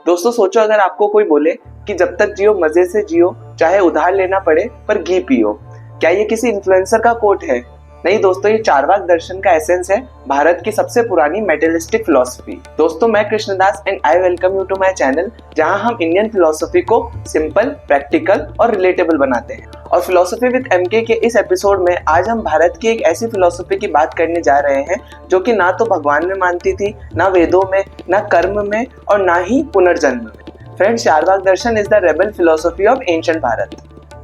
दोस्तों सोचो अगर आपको कोई बोले कि जब तक जियो मजे से जियो, चाहे उधार लेना पड़े पर घी पियो। क्या ये किसी इन्फ्लुएंसर का कोट है? नहीं दोस्तों, ये चारवाक दर्शन का एसेंस है, भारत की सबसे पुरानी मेटेरियलिस्टिक फिलॉसफी। दोस्तों मैं Krishnadas and I welcome you to my channel, जहां हम इंडियन फिलॉसफी को सिंपल, प्रैक्टिकल और रिलेटेबल बनाते हैं। और फिलॉसफी विद एमके के इस एपिसोड में आज हम भारत की एक ऐसी फिलॉसफी की बात करने जा रहे हैं जो कि ना तो भगवान में मानती थी, ना वेदों में, ना कर्म में और ना ही पुनर्जन्म में। Friends, Charvaka darshan is the rebel philosophy of ancient Bharat.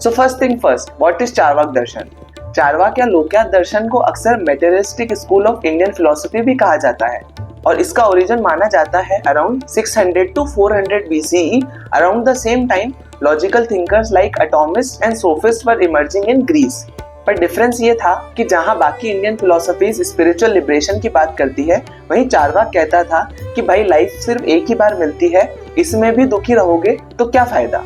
So first thing first, what is Charvaka darshan? Charvaka या लोकयात दर्शन को अक्सर materialistic school of Indian philosophy भी कहा जाता है और इसका ओरिजिन माना जाता है around 600 to 400 BCE। Around the same time logical thinkers like atomist and sophist were emerging in Greece. पर डिफरेंस ये था कि जहां बाकी इंडियन फिलॉसफीज स्पिरिचुअल लिबरेशन की बात करती है, वहीं चारवाक कहता था कि भाई लाइफ सिर्फ एक ही बार मिलती है, इसमें भी दुखी रहोगे तो क्या फायदा।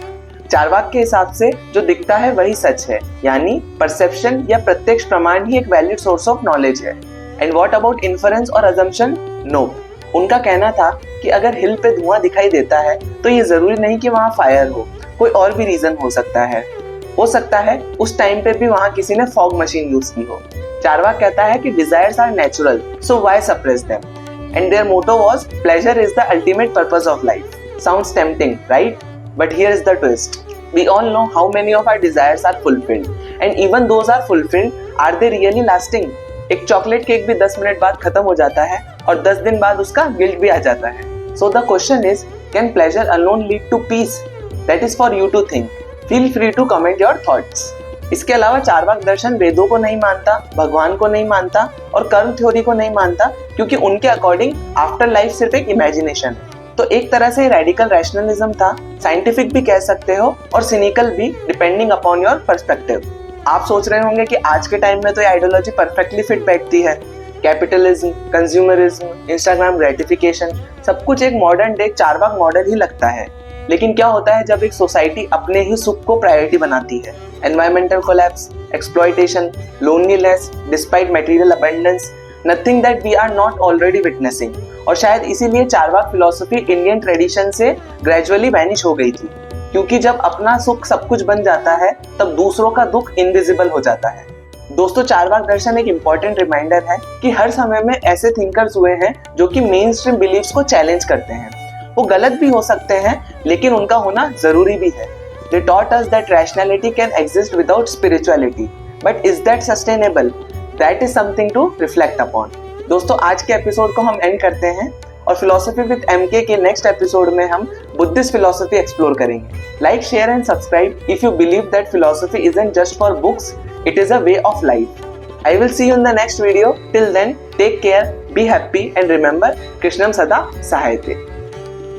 चारवाक के हिसाब से जो दिखता है वही सच है, यानी परसेप्शन या प्रत्यक्ष प्रमाण ही एक वैलिड सोर्स ऑफ नॉलेज है। एंड व्हाट अबाउट इन्फरेंस और अजम्पशन? नो। उनका कहना था कि अगर हिल पे धुआं दिखाई देता है तो ये जरूरी नहीं कि वहाँ फायर हो, कोई और भी रीजन हो सकता है उस टाइम पे भी वहाँ किसी ने फॉग मशीन यूज की हो। चारवाक कहता है कि desires are natural, so why suppress them, and their motto was pleasure is the ultimate purpose of life. Sounds tempting, right? But here is the twist. We all know how many of our desires are fulfilled, and even those are fulfilled, are they really lasting? एक chocolate cake भी 10 minute बाद खत्म हो जाता है और 10 दिन बाद उसका गिल्ट भी आ जाता है। So the question is, can pleasure alone lead to peace? That is for you to think. Feel free to comment your thoughts. इसके अलावा चारवाक दर्शन वेदों को नहीं मानता, भगवान को नहीं मानता और कर्म थ्योरी को नहीं मानता, क्योंकि उनके अकॉर्डिंग आफ्टर लाइफ सिर्फ एक इमेजिनेशन है। तो एक तरह से रेडिकल रैशनलिज्म था, साइंटिफिक भी कह सकते हो और सिनिकल भी, डिपेंडिंग अपॉन योर पर्सपेक्टिव। आप सोच रहे होंगे कि आज के टाइम में तो ये आइडियोलॉजी परफेक्टली फिट बैठती है। कैपिटलिज्म, कंज्यूमरिज्म, इंस्टाग्राम ग्रेटिफिकेशन, सब कुछ एक मॉडर्न डे चारवाक मॉडल ही लगता है। लेकिन क्या होता है जब एक सोसाइटी अपने ही सुख को प्रायोरिटी बनाती है? Environmental collapse, exploitation, loneliness despite material abundance, nothing that we are not already witnessing. और शायद इसीलिए चारवाक फिलॉसफी इंडियन ट्रेडिशन से ग्रेजुअली वैनिश हो गई थी, क्योंकि जब अपना सुख सब कुछ बन जाता है तब दूसरों का दुख इनविजिबल हो जाता है। दोस्तों, चारवाक दर्शन एक इम्पॉर्टेंट रिमाइंडर है कि हर समय में ऐसे थिंकर्स हुए हैं जो कि मेन स्ट्रीम बिलीफ्स को चैलेंज करते हैं। वो गलत भी हो सकते हैं लेकिन उनका होना जरूरी भी है। They taught us that rationality can exist without spirituality, but is that sustainable? That is something to reflect upon. दोस्तों, आज के एपिसोड को हम एंड करते हैं और फिलॉसफी विद एमके के नेक्स्ट एपिसोड में हम बुद्धिस्ट फिलॉसफी एक्सप्लोर करेंगे। Like, share and subscribe if you believe that philosophy isn't just for books, it is a way of life. I will see you in the next video. Till then, take care, be happy and remember, Krishnam Sada Sahayate.